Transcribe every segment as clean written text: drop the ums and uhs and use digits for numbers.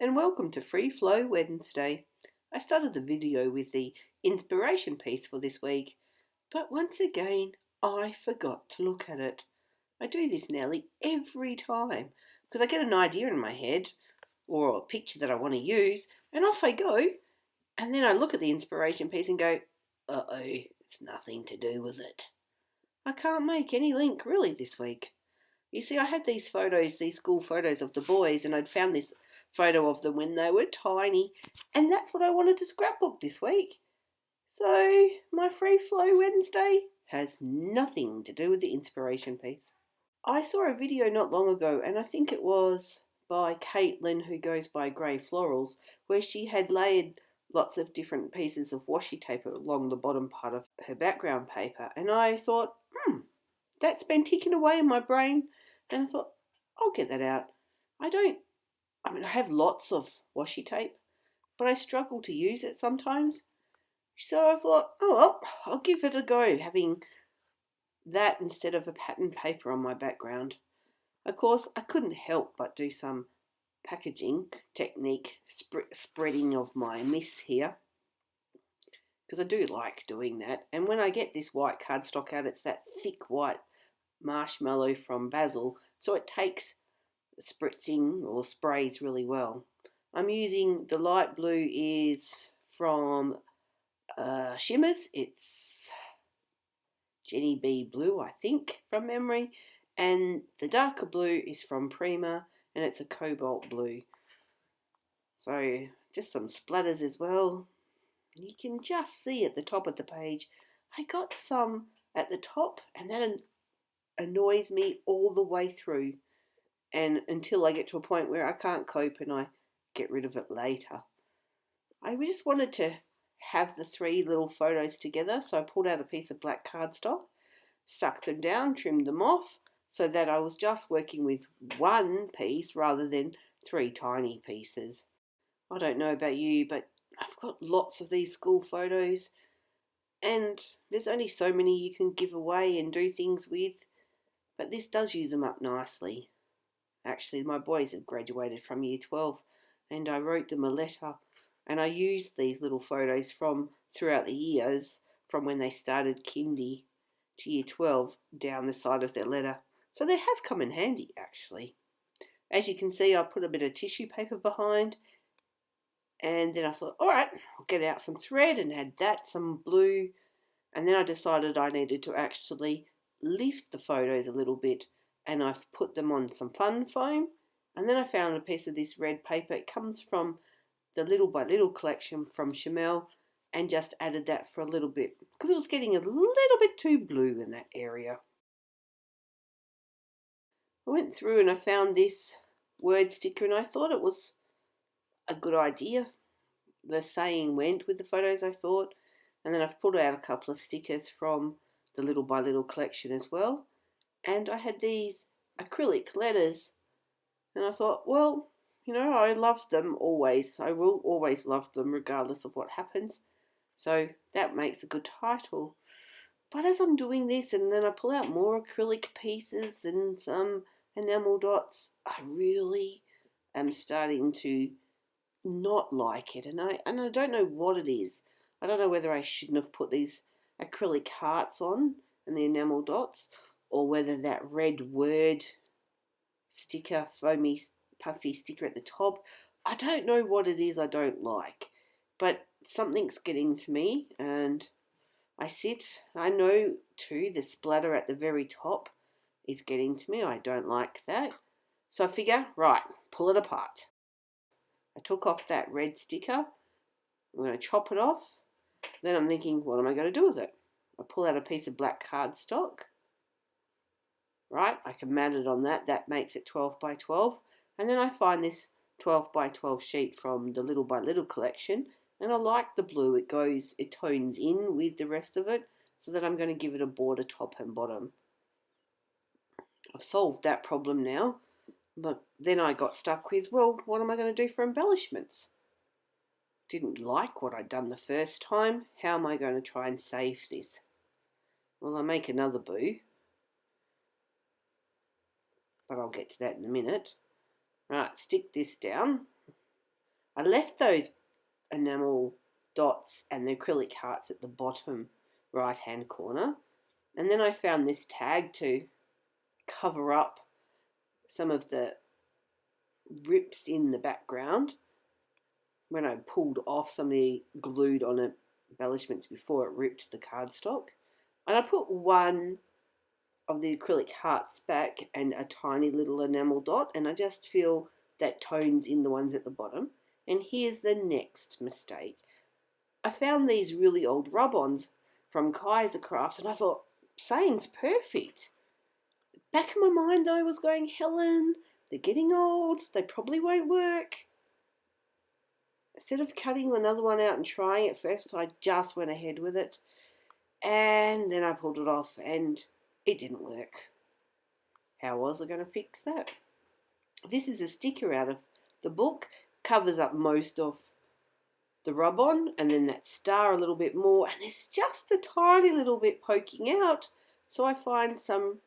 and welcome to Free Flow Wednesday. I started the video with the inspiration piece for this week, but once again I forgot to look at it. I do this nearly every time because I get an idea in my head or a picture that I want to use and off I go, and then I look at the inspiration piece and go, uh-oh, it's nothing to do with it. I can't make any link really this week. You see, I had these photos, these school photos of the boys, and I'd found this photo of them when they were tiny, and that's what I wanted to scrapbook this week. So my Free Flow Wednesday has nothing to do with the inspiration piece. I saw a video not long ago, and I think it was by Caitlin, who goes by Grey Florals, where she had laid lots of different pieces of washi tape along the bottom part of her background paper, and I thought, that's been ticking away in my brain, and I thought, I'll get that out. I have lots of washi tape, but I struggle to use it sometimes. So I thought, oh well, I'll give it a go, having that instead of a pattern paper on my background. Of course, I couldn't help but do some packaging technique, spreading of my mist here, because I do like doing that. And when I get this white cardstock out, it's that thick white marshmallow from Basil, so it takes spritzing or sprays really well. I'm using the light blue is from Shimmers. It's Jenny B Blue, I think, from memory, and the darker blue is from Prima, and it's a cobalt blue. So just some splatters as well. You can just see at the top of the page I got some at the top, and that annoys me all the way through, and until I get to a point where I can't cope and I get rid of it later. I just wanted to have the three little photos together, so I pulled out a piece of black cardstock, stuck them down, trimmed them off, so that I was just working with one piece rather than three tiny pieces. I don't know about you, but I've got lots of these school photos, and there's only so many you can give away and do things with, but this does use them up nicely. Actually, my boys have graduated from year 12, and I wrote them a letter, and I used these little photos from throughout the years, from when they started kindy to year 12, down the side of their letter. So they have come in handy, actually. As you can see, I put a bit of tissue paper behind, and then I thought, alright, I'll get out some thread and add that, some blue, and then I decided I needed to actually lift the photos a little bit, and I've put them on some fun foam, and then I found a piece of this red paper. It comes from the Little by Little collection from Chamel, and just added that for a little bit because it was getting a little bit too blue in that area. I went through and I found this word sticker, and I thought it was a good idea. The saying went with the photos, I thought, and then I've pulled out a couple of stickers from the Little by Little collection as well. And I had these acrylic letters, and I thought, well, you know, I love them always. I will always love them regardless of what happens. So that makes a good title. But as I'm doing this, and then I pull out more acrylic pieces and some enamel dots, I really am starting to not like it. And I don't know what it is. I don't know whether I shouldn't have put these acrylic hearts on and the enamel dots, or whether that red word sticker, foamy, puffy sticker at the top. I don't know what it is I don't like, but something's getting to me, and I know too, the splatter at the very top is getting to me. I don't like that. So I figure, right, pull it apart. I took off that red sticker. I'm going to chop it off. Then I'm thinking, what am I going to do with it? I pull out a piece of black cardstock. Right, I can mat it on that. That makes it 12 by 12. And then I find this 12 by 12 sheet from the Little by Little collection. And I like the blue. It tones in with the rest of it, so that I'm going to give it a border top and bottom. I've solved that problem now. But then I got stuck with, well, what am I going to do for embellishments? Didn't like what I'd done the first time. How am I going to try and save this? Well, I make another boo, but I'll get to that in a minute. Right, stick this down. I left those enamel dots and the acrylic hearts at the bottom right hand corner, and then I found this tag to cover up some of the rips in the background when I pulled off some of the glued on embellishments before it ripped the cardstock. And I put one of the acrylic hearts back and a tiny little enamel dot, and I just feel that tones in the ones at the bottom. And here's the next mistake. I found these really old rub-ons from Kaiser Crafts, and I thought, saying's perfect. Back in my mind though, I was going, Helen, they're getting old, they probably won't work. Instead of cutting another one out and trying it first, I just went ahead with it. And then I pulled it off and it didn't work. How was I going to fix that? This is a sticker out of the book, covers up most of the rub-on and then that star a little bit more, and there's just a tiny little bit poking out. So I find some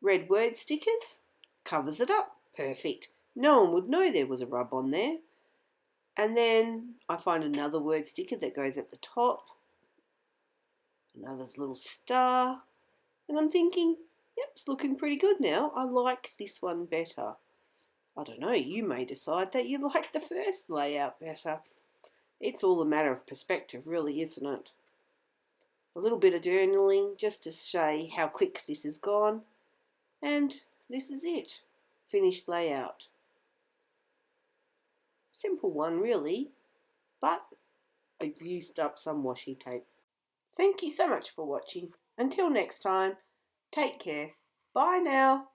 red word stickers, covers it up, perfect. No one would know there was a rub-on there. And then I find another word sticker that goes at the top, another little star, and I'm thinking, yep, it's looking pretty good now. I like this one better. I don't know, you may decide that you like the first layout better. It's all a matter of perspective, really, isn't it? A little bit of journaling just to show how quick this has gone. And this is it. Finished layout. Simple one, really, but I've used up some washi tape. Thank you so much for watching. Until next time, take care. Bye now.